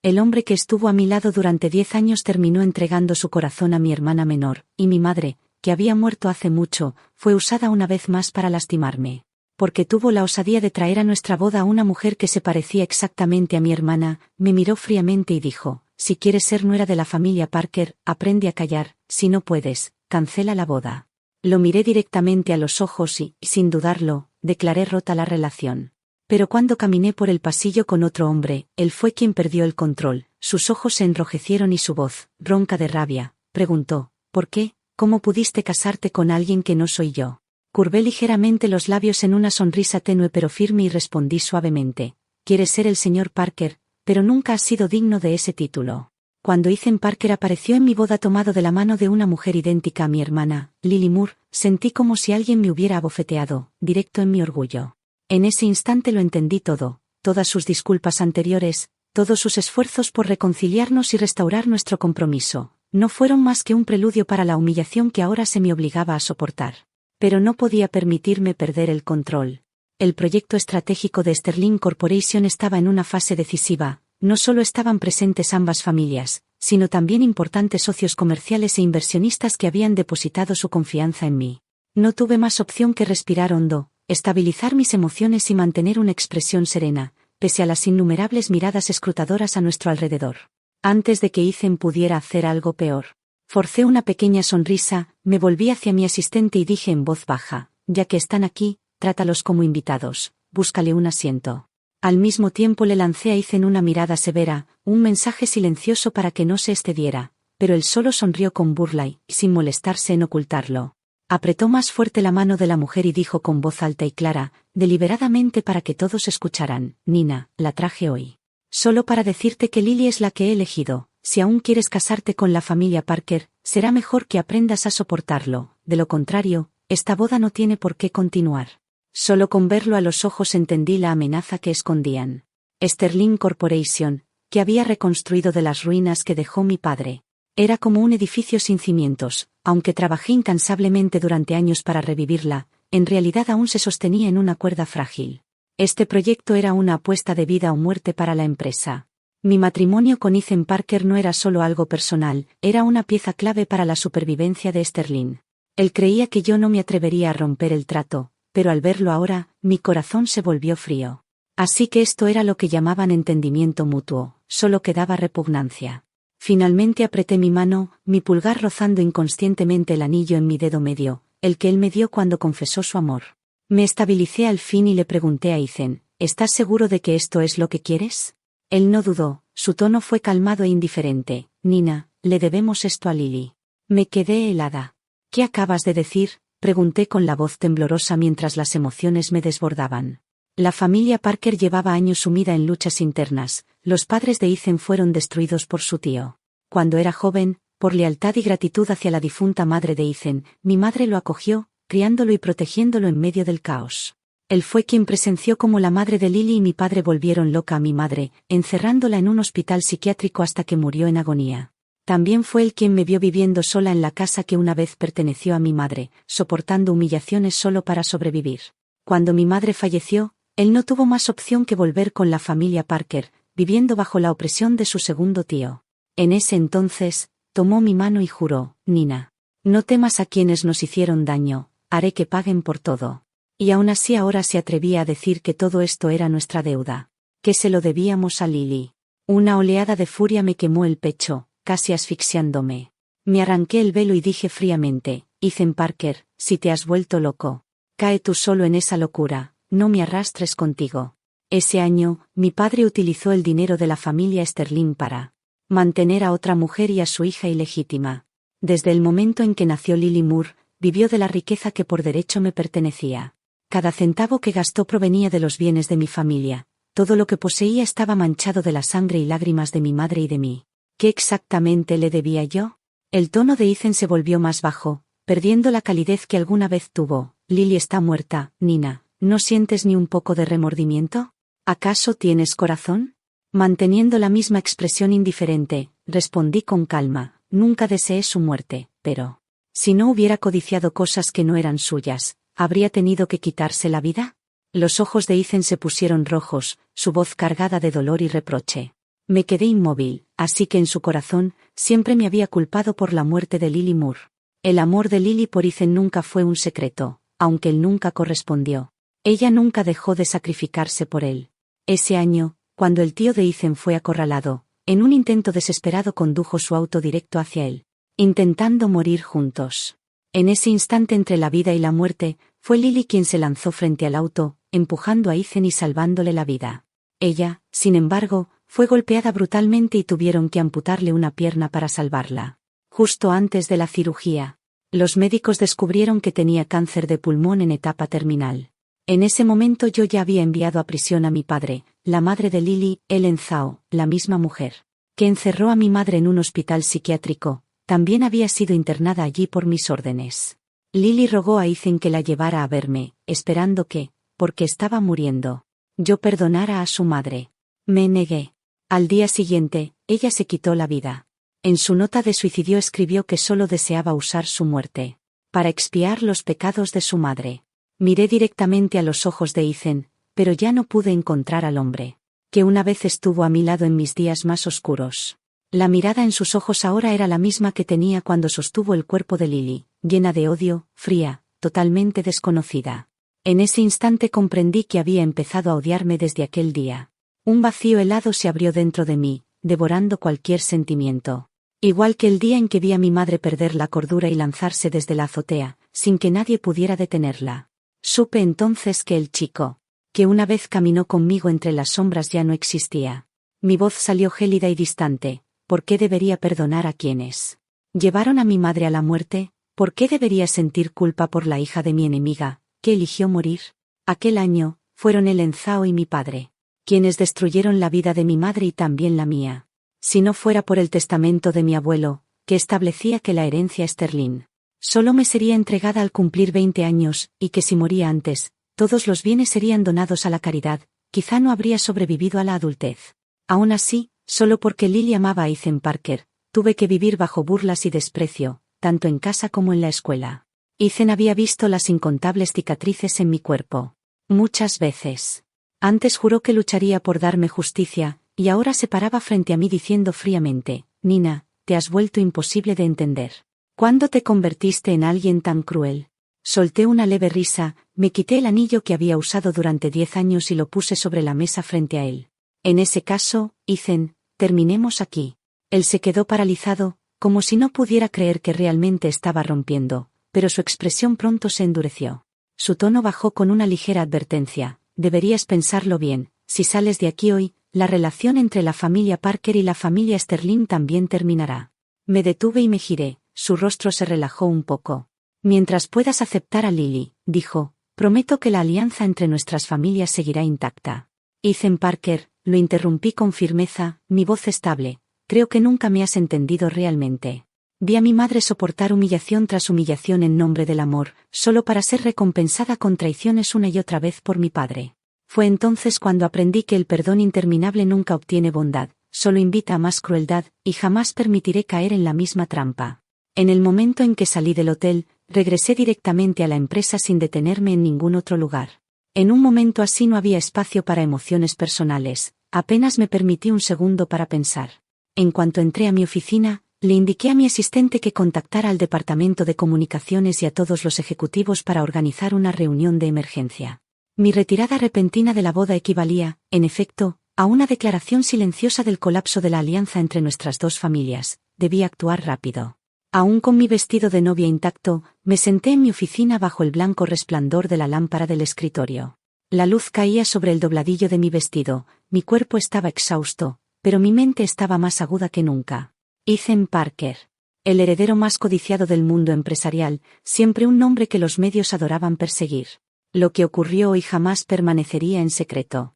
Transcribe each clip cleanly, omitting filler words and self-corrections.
El hombre que estuvo a mi lado durante 10 años terminó entregando su corazón a mi hermana menor, y mi madre, que había muerto hace mucho, fue usada una vez más para lastimarme. Porque tuvo la osadía de traer a nuestra boda a una mujer que se parecía exactamente a mi hermana, me miró fríamente y dijo: si quieres ser nuera de la familia Parker, aprende a callar, si no puedes, cancela la boda. Lo miré directamente a los ojos y, sin dudarlo, declaré rota la relación. Pero cuando caminé por el pasillo con otro hombre, él fue quien perdió el control, sus ojos se enrojecieron y su voz, ronca de rabia, preguntó: ¿por qué? ¿Cómo pudiste casarte con alguien que no soy yo? Curvé ligeramente los labios en una sonrisa tenue pero firme y respondí suavemente: quieres ser el señor Parker, pero nunca has sido digno de ese título. Cuando Ethan Parker apareció en mi boda tomado de la mano de una mujer idéntica a mi hermana, Lily Moore, sentí como si alguien me hubiera abofeteado, directo en mi orgullo. En ese instante lo entendí todo, todas sus disculpas anteriores, todos sus esfuerzos por reconciliarnos y restaurar nuestro compromiso, no fueron más que un preludio para la humillación que ahora se me obligaba a soportar. Pero no podía permitirme perder el control. El proyecto estratégico de Sterling Corporation estaba en una fase decisiva, no solo estaban presentes ambas familias, sino también importantes socios comerciales e inversionistas que habían depositado su confianza en mí. No tuve más opción que respirar hondo, estabilizar mis emociones y mantener una expresión serena, pese a las innumerables miradas escrutadoras a nuestro alrededor. Antes de que Ethan pudiera hacer algo peor. Forcé una pequeña sonrisa, me volví hacia mi asistente y dije en voz baja: ya que están aquí, trátalos como invitados, búscale un asiento. Al mismo tiempo le lancé a Ethan una mirada severa, un mensaje silencioso para que no se excediera, pero él solo sonrió con burla y, sin molestarse en ocultarlo, apretó más fuerte la mano de la mujer y dijo con voz alta y clara, deliberadamente para que todos escucharan: Nina, la traje hoy. Solo para decirte que Lily es la que he elegido. Si aún quieres casarte con la familia Parker, será mejor que aprendas a soportarlo, de lo contrario, esta boda no tiene por qué continuar. Solo con verlo a los ojos entendí la amenaza que escondían. Sterling Corporation, que había reconstruido de las ruinas que dejó mi padre. Era como un edificio sin cimientos, aunque trabajé incansablemente durante años para revivirla, en realidad aún se sostenía en una cuerda frágil. Este proyecto era una apuesta de vida o muerte para la empresa. Mi matrimonio con Ethan Parker no era solo algo personal, era una pieza clave para la supervivencia de Sterling. Él creía que yo no me atrevería a romper el trato, pero al verlo ahora, mi corazón se volvió frío. Así que esto era lo que llamaban entendimiento mutuo, solo quedaba repugnancia. Finalmente apreté mi mano, mi pulgar rozando inconscientemente el anillo en mi dedo medio, el que él me dio cuando confesó su amor. Me estabilicé al fin y le pregunté a Ethan: ¿estás seguro de que esto es lo que quieres? Él no dudó, su tono fue calmado e indiferente: Nina, le debemos esto a Lily. Me quedé helada. ¿Qué acabas de decir?, pregunté con la voz temblorosa mientras las emociones me desbordaban. La familia Parker llevaba años sumida en luchas internas, los padres de Ethan fueron destruidos por su tío. Cuando era joven, por lealtad y gratitud hacia la difunta madre de Ethan, mi madre lo acogió, criándolo y protegiéndolo en medio del caos. Él fue quien presenció cómo la madre de Lily y mi padre volvieron loca a mi madre, encerrándola en un hospital psiquiátrico hasta que murió en agonía. También fue él quien me vio viviendo sola en la casa que una vez perteneció a mi madre, soportando humillaciones solo para sobrevivir. Cuando mi madre falleció, él no tuvo más opción que volver con la familia Parker, viviendo bajo la opresión de su segundo tío. En ese entonces, tomó mi mano y juró: Nina, no temas a quienes nos hicieron daño, haré que paguen por todo. Y aún así ahora se atrevía a decir que todo esto era nuestra deuda, que se lo debíamos a Lily. Una oleada de furia me quemó el pecho, casi asfixiándome. Me arranqué el velo y dije fríamente: Ethan Parker, si te has vuelto loco, cae tú solo en esa locura, no me arrastres contigo. Ese año, mi padre utilizó el dinero de la familia Sterling para mantener a otra mujer y a su hija ilegítima. Desde el momento en que nació Lily Moore, vivió de la riqueza que por derecho me pertenecía. Cada centavo que gastó provenía de los bienes de mi familia. Todo lo que poseía estaba manchado de la sangre y lágrimas de mi madre y de mí. ¿Qué exactamente le debía yo? El tono de Ethan se volvió más bajo, perdiendo la calidez que alguna vez tuvo. Lily está muerta, Nina. ¿No sientes ni un poco de remordimiento? ¿Acaso tienes corazón? Manteniendo la misma expresión indiferente, respondí con calma: nunca deseé su muerte, pero si no hubiera codiciado cosas que no eran suyas, ¿habría tenido que quitarse la vida? Los ojos de Ethan se pusieron rojos, su voz cargada de dolor y reproche. Me quedé inmóvil, así que en su corazón, siempre me había culpado por la muerte de Lily Moore. El amor de Lily por Ethan nunca fue un secreto, aunque él nunca correspondió. Ella nunca dejó de sacrificarse por él. Ese año, cuando el tío de Ethan fue acorralado, en un intento desesperado condujo su auto directo hacia él, intentando morir juntos. En ese instante entre la vida y la muerte, fue Lily quien se lanzó frente al auto, empujando a Ethan y salvándole la vida. Ella, sin embargo, fue golpeada brutalmente y tuvieron que amputarle una pierna para salvarla. Justo antes de la cirugía, los médicos descubrieron que tenía cáncer de pulmón en etapa terminal. En ese momento yo ya había enviado a prisión a mi padre, la madre de Lily, Ellen Zhao, la misma mujer que encerró a mi madre en un hospital psiquiátrico, también había sido internada allí por mis órdenes. Lily rogó a Ethan que la llevara a verme, esperando que, porque estaba muriendo, yo perdonara a su madre. Me negué. Al día siguiente, ella se quitó la vida. En su nota de suicidio escribió que solo deseaba usar su muerte para expiar los pecados de su madre. Miré directamente a los ojos de Ethan, pero ya no pude encontrar al hombre que una vez estuvo a mi lado en mis días más oscuros. La mirada en sus ojos ahora era la misma que tenía cuando sostuvo el cuerpo de Lily, llena de odio, fría, totalmente desconocida. En ese instante comprendí que había empezado a odiarme desde aquel día. Un vacío helado se abrió dentro de mí, devorando cualquier sentimiento. Igual que el día en que vi a mi madre perder la cordura y lanzarse desde la azotea, sin que nadie pudiera detenerla. Supe entonces que el chico que una vez caminó conmigo entre las sombras ya no existía. Mi voz salió gélida y distante. ¿Por qué debería perdonar a quienes llevaron a mi madre a la muerte? ¿Por qué debería sentir culpa por la hija de mi enemiga, que eligió morir? Aquel año, fueron Ellen Zhao y mi padre quienes destruyeron la vida de mi madre y también la mía. Si no fuera por el testamento de mi abuelo, que establecía que la herencia Sterling solo me sería entregada al cumplir 20 años, y que si moría antes, todos los bienes serían donados a la caridad, quizá no habría sobrevivido a la adultez. Aún así, solo porque Lily amaba a Ethan Parker, tuve que vivir bajo burlas y desprecio, tanto en casa como en la escuela. Ethan había visto las incontables cicatrices en mi cuerpo. Muchas veces. Antes juró que lucharía por darme justicia, y ahora se paraba frente a mí diciendo fríamente: Nina, te has vuelto imposible de entender. ¿Cuándo te convertiste en alguien tan cruel? Solté una leve risa, me quité el anillo que había usado durante 10 años y lo puse sobre la mesa frente a él. En ese caso, Ethan, terminemos aquí. Él se quedó paralizado, como si no pudiera creer que realmente estaba rompiendo, pero su expresión pronto se endureció. Su tono bajó con una ligera advertencia: deberías pensarlo bien, si sales de aquí hoy, la relación entre la familia Parker y la familia Sterling también terminará. Me detuve y me giré, su rostro se relajó un poco. Mientras puedas aceptar a Lily, dijo, prometo que la alianza entre nuestras familias seguirá intacta. Ethan Parker, lo interrumpí con firmeza, mi voz estable: creo que nunca me has entendido realmente. Vi a mi madre soportar humillación tras humillación en nombre del amor, solo para ser recompensada con traiciones una y otra vez por mi padre. Fue entonces cuando aprendí que el perdón interminable nunca obtiene bondad, solo invita a más crueldad, y jamás permitiré caer en la misma trampa. En el momento en que salí del hotel, regresé directamente a la empresa sin detenerme en ningún otro lugar. En un momento así no había espacio para emociones personales, apenas me permití un segundo para pensar. En cuanto entré a mi oficina, le indiqué a mi asistente que contactara al departamento de comunicaciones y a todos los ejecutivos para organizar una reunión de emergencia. Mi retirada repentina de la boda equivalía, en efecto, a una declaración silenciosa del colapso de la alianza entre nuestras dos familias. Debí actuar rápido. Aún con mi vestido de novia intacto, me senté en mi oficina bajo el blanco resplandor de la lámpara del escritorio. La luz caía sobre el dobladillo de mi vestido, mi cuerpo estaba exhausto, pero mi mente estaba más aguda que nunca. Ethan Parker. El heredero más codiciado del mundo empresarial, siempre un nombre que los medios adoraban perseguir. Lo que ocurrió hoy jamás permanecería en secreto.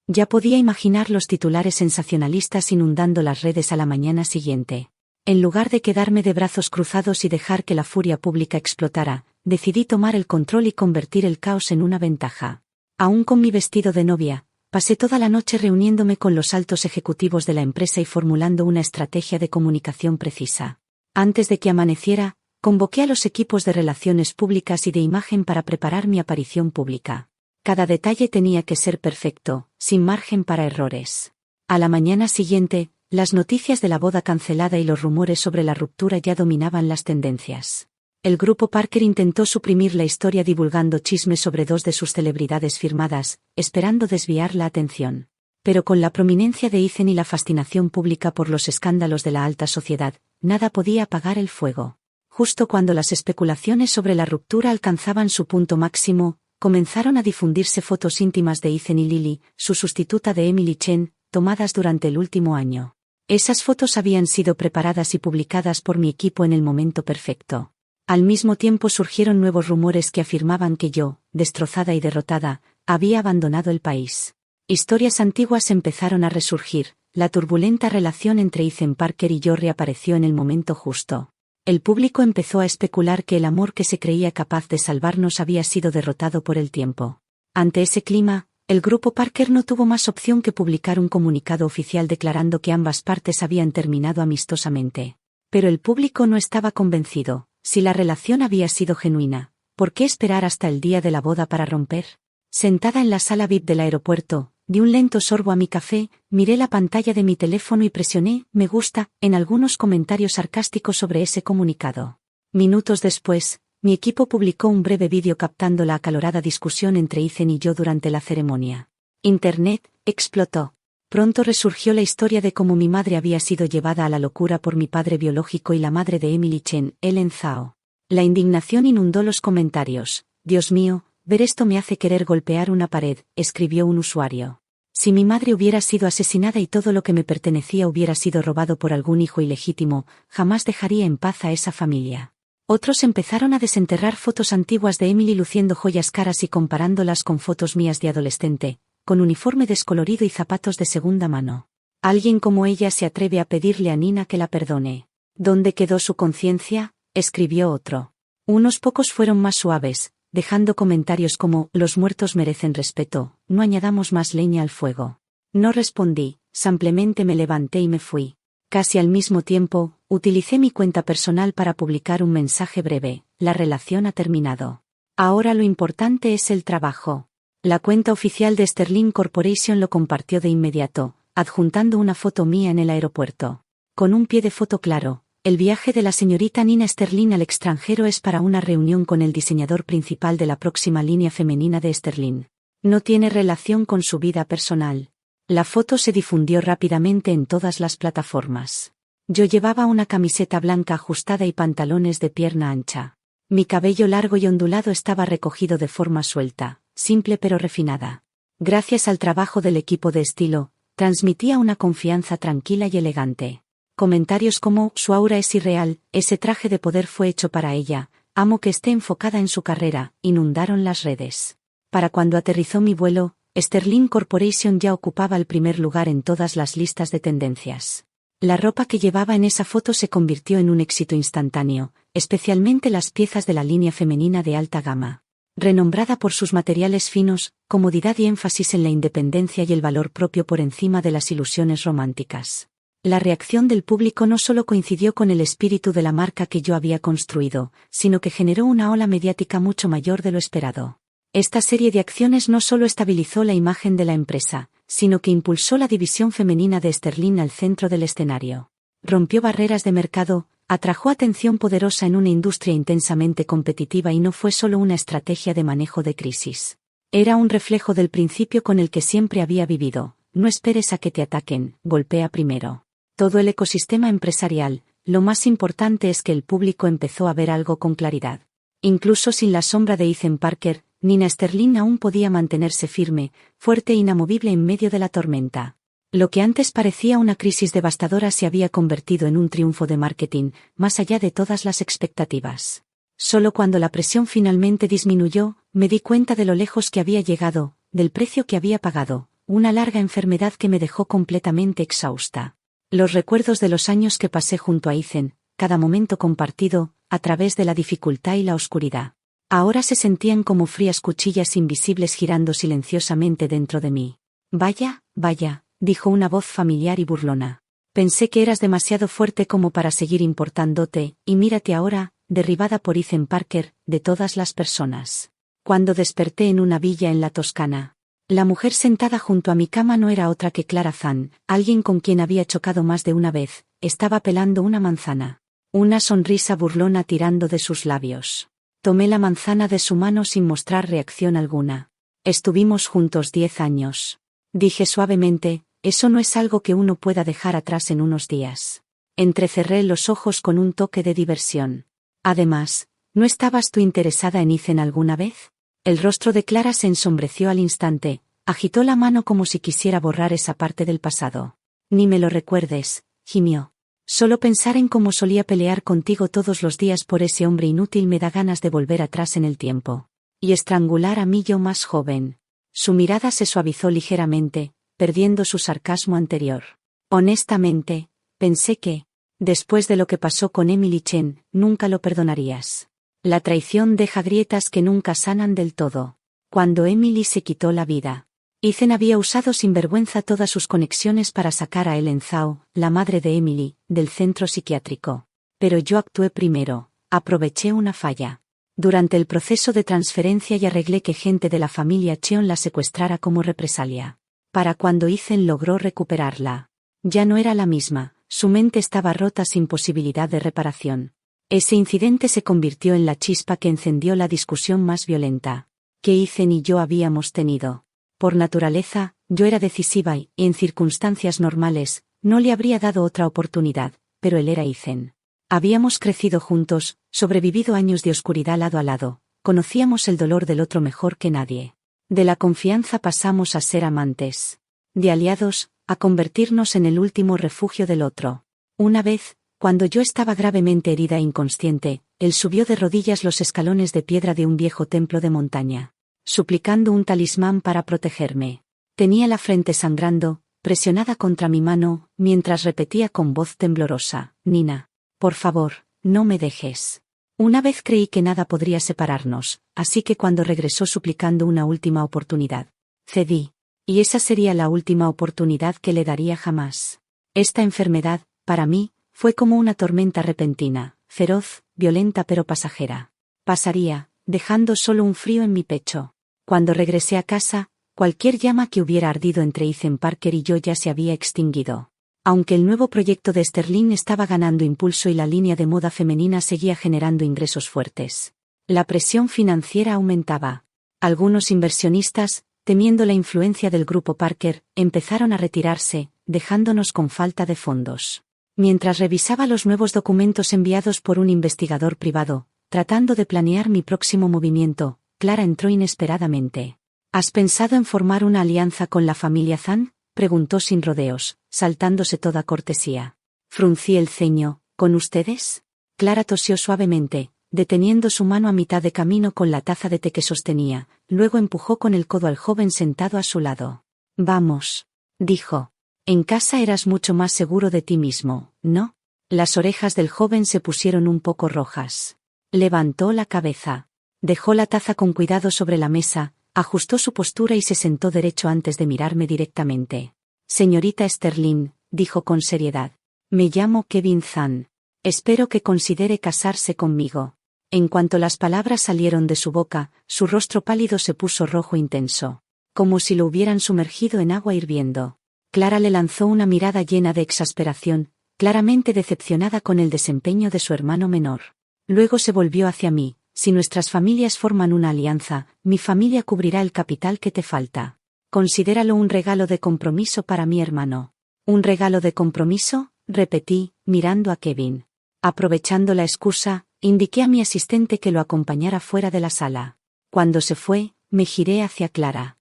Ya podía imaginar los titulares sensacionalistas inundando las redes a la mañana siguiente. En lugar de quedarme de brazos cruzados y dejar que la furia pública explotara, decidí tomar el control y convertir el caos en una ventaja. Aún con mi vestido de novia, pasé toda la noche reuniéndome con los altos ejecutivos de la empresa y formulando una estrategia de comunicación precisa. Antes de que amaneciera, convoqué a los equipos de relaciones públicas y de imagen para preparar mi aparición pública. Cada detalle tenía que ser perfecto, sin margen para errores. A la mañana siguiente, las noticias de la boda cancelada y los rumores sobre la ruptura ya dominaban las tendencias. El grupo Parker intentó suprimir la historia divulgando chismes sobre dos de sus celebridades firmadas, esperando desviar la atención. Pero con la prominencia de Ethan y la fascinación pública por los escándalos de la alta sociedad, nada podía apagar el fuego. Justo cuando las especulaciones sobre la ruptura alcanzaban su punto máximo, comenzaron a difundirse fotos íntimas de Ethan y Lily, su sustituta de Emily Chen, tomadas durante el último año. Esas fotos habían sido preparadas y publicadas por mi equipo en el momento perfecto. Al mismo tiempo surgieron nuevos rumores que afirmaban que yo, destrozada y derrotada, había abandonado el país. Historias antiguas empezaron a resurgir, la turbulenta relación entre Ethan Parker y yo reapareció en el momento justo. El público empezó a especular que el amor que se creía capaz de salvarnos había sido derrotado por el tiempo. Ante ese clima, el grupo Parker no tuvo más opción que publicar un comunicado oficial declarando que ambas partes habían terminado amistosamente. Pero el público no estaba convencido. Si la relación había sido genuina, ¿por qué esperar hasta el día de la boda para romper? Sentada en la sala VIP del aeropuerto, di un lento sorbo a mi café, miré la pantalla de mi teléfono y presioné "me gusta" en algunos comentarios sarcásticos sobre ese comunicado. Minutos después, mi equipo publicó un breve vídeo captando la acalorada discusión entre Ethan y yo durante la ceremonia. Internet explotó. Pronto resurgió la historia de cómo mi madre había sido llevada a la locura por mi padre biológico y la madre de Emily Chen, Ellen Zhao. La indignación inundó los comentarios. Dios mío, ver esto me hace querer golpear una pared, escribió un usuario. Si mi madre hubiera sido asesinada y todo lo que me pertenecía hubiera sido robado por algún hijo ilegítimo, jamás dejaría en paz a esa familia. Otros empezaron a desenterrar fotos antiguas de Emily luciendo joyas caras y comparándolas con fotos mías de adolescente, con uniforme descolorido y zapatos de segunda mano. Alguien como ella se atreve a pedirle a Nina que la perdone. ¿Dónde quedó su conciencia?, escribió otro. Unos pocos fueron más suaves, dejando comentarios como «los muertos merecen respeto, no añadamos más leña al fuego». No respondí, simplemente me levanté y me fui. Casi al mismo tiempo, utilicé mi cuenta personal para publicar un mensaje breve: la relación ha terminado. Ahora lo importante es el trabajo. La cuenta oficial de Sterling Corporation lo compartió de inmediato, adjuntando una foto mía en el aeropuerto. Con un pie de foto claro: el viaje de la señorita Nina Sterling al extranjero es para una reunión con el diseñador principal de la próxima línea femenina de Sterling. No tiene relación con su vida personal. La foto se difundió rápidamente en todas las plataformas. Yo llevaba una camiseta blanca ajustada y pantalones de pierna ancha. Mi cabello largo y ondulado estaba recogido de forma suelta, simple pero refinada. Gracias al trabajo del equipo de estilo, transmitía una confianza tranquila y elegante. Comentarios como «su aura es irreal», «ese traje de poder fue hecho para ella», «amo que esté enfocada en su carrera», inundaron las redes. Para cuando aterrizó mi vuelo, Sterling Corporation ya ocupaba el primer lugar en todas las listas de tendencias. La ropa que llevaba en esa foto se convirtió en un éxito instantáneo, especialmente las piezas de la línea femenina de alta gama. Renombrada por sus materiales finos, comodidad y énfasis en la independencia y el valor propio por encima de las ilusiones románticas. La reacción del público no solo coincidió con el espíritu de la marca que yo había construido, sino que generó una ola mediática mucho mayor de lo esperado. Esta serie de acciones no solo estabilizó la imagen de la empresa, sino que impulsó la división femenina de Sterling al centro del escenario. Rompió barreras de mercado, atrajo atención poderosa en una industria intensamente competitiva y no fue solo una estrategia de manejo de crisis. Era un reflejo del principio con el que siempre había vivido: no esperes a que te ataquen, golpea primero. Todo el ecosistema empresarial, lo más importante es que el público empezó a ver algo con claridad. Incluso sin la sombra de Ethan Parker, Nina Sterling aún podía mantenerse firme, fuerte e inamovible en medio de la tormenta. Lo que antes parecía una crisis devastadora se había convertido en un triunfo de marketing, más allá de todas las expectativas. Solo cuando la presión finalmente disminuyó, me di cuenta de lo lejos que había llegado, del precio que había pagado: una larga enfermedad que me dejó completamente exhausta. Los recuerdos de los años que pasé junto a Ethan, cada momento compartido, a través de la dificultad y la oscuridad, ahora se sentían como frías cuchillas invisibles girando silenciosamente dentro de mí. «Vaya, vaya», dijo una voz familiar y burlona. «Pensé que eras demasiado fuerte como para seguir importándote, y mírate ahora, derribada por Ethan Parker, de todas las personas». Cuando desperté en una villa en la Toscana. La mujer sentada junto a mi cama no era otra que Clara Zan, alguien con quien había chocado más de una vez. Estaba pelando una manzana. Una sonrisa burlona tirando de sus labios. Tomé la manzana de su mano sin mostrar reacción alguna. Estuvimos juntos 10 años. Dije suavemente, eso no es algo que uno pueda dejar atrás en unos días. Entrecerré los ojos con un toque de diversión. Además, ¿no estabas tú interesada en Ethan alguna vez? El rostro de Clara se ensombreció al instante, agitó la mano como si quisiera borrar esa parte del pasado. Ni me lo recuerdes, gimió. Solo pensar en cómo solía pelear contigo todos los días por ese hombre inútil me da ganas de volver atrás en el tiempo. Y estrangular a mí yo más joven. Su mirada se suavizó ligeramente, perdiendo su sarcasmo anterior. Honestamente, pensé que, después de lo que pasó con Emily Chen, nunca lo perdonarías. La traición deja grietas que nunca sanan del todo. Cuando Emily se quitó la vida, Ethan había usado sin vergüenza todas sus conexiones para sacar a Ellen Zhao, la madre de Emily, del centro psiquiátrico. Pero yo actué primero, aproveché una falla. Durante el proceso de transferencia y arreglé que gente de la familia Cheon la secuestrara como represalia. Para cuando Ethan logró recuperarla, ya no era la misma, su mente estaba rota sin posibilidad de reparación. Ese incidente se convirtió en la chispa que encendió la discusión más violenta que Ethan y yo habíamos tenido. Por naturaleza, yo era decisiva y, en circunstancias normales, no le habría dado otra oportunidad, pero él era Ethan. Habíamos crecido juntos, sobrevivido años de oscuridad lado a lado, conocíamos el dolor del otro mejor que nadie. De la confianza pasamos a ser amantes. De aliados, a convertirnos en el último refugio del otro. Una vez, cuando yo estaba gravemente herida e inconsciente, él subió de rodillas los escalones de piedra de un viejo templo de montaña, suplicando un talismán para protegerme. Tenía la frente sangrando, presionada contra mi mano, mientras repetía con voz temblorosa, Nina, por favor, no me dejes. Una vez creí que nada podría separarnos, así que cuando regresó suplicando una última oportunidad, cedí. Y esa sería la última oportunidad que le daría jamás. Esta enfermedad, para mí, fue como una tormenta repentina, feroz, violenta pero pasajera. Pasaría, dejando solo un frío en mi pecho. Cuando regresé a casa, cualquier llama que hubiera ardido entre Ethan Parker y yo ya se había extinguido. Aunque el nuevo proyecto de Sterling estaba ganando impulso y la línea de moda femenina seguía generando ingresos fuertes, la presión financiera aumentaba. Algunos inversionistas, temiendo la influencia del grupo Parker, empezaron a retirarse, dejándonos con falta de fondos. Mientras revisaba los nuevos documentos enviados por un investigador privado, tratando de planear mi próximo movimiento, Clara entró inesperadamente. ¿Has pensado en formar una alianza con la familia Zhang?, preguntó sin rodeos, saltándose toda cortesía. Fruncí el ceño. ¿Con ustedes? Clara tosió suavemente, deteniendo su mano a mitad de camino con la taza de té que sostenía, luego empujó con el codo al joven sentado a su lado. Vamos, dijo. En casa eras mucho más seguro de ti mismo, ¿no? Las orejas del joven se pusieron un poco rojas. Levantó la cabeza. Dejó la taza con cuidado sobre la mesa, ajustó su postura y se sentó derecho antes de mirarme directamente. Señorita Sterling, dijo con seriedad. Me llamo Kevin Zhang. Espero que considere casarse conmigo. En cuanto las palabras salieron de su boca, su rostro pálido se puso rojo intenso, como si lo hubieran sumergido en agua hirviendo. Clara le lanzó una mirada llena de exasperación, claramente decepcionada con el desempeño de su hermano menor. Luego se volvió hacia mí. Si nuestras familias forman una alianza, mi familia cubrirá el capital que te falta. Considéralo un regalo de compromiso para mi hermano. ¿Un regalo de compromiso?, repetí, mirando a Kevin. Aprovechando la excusa, indiqué a mi asistente que lo acompañara fuera de la sala. Cuando se fue, me giré hacia Clara.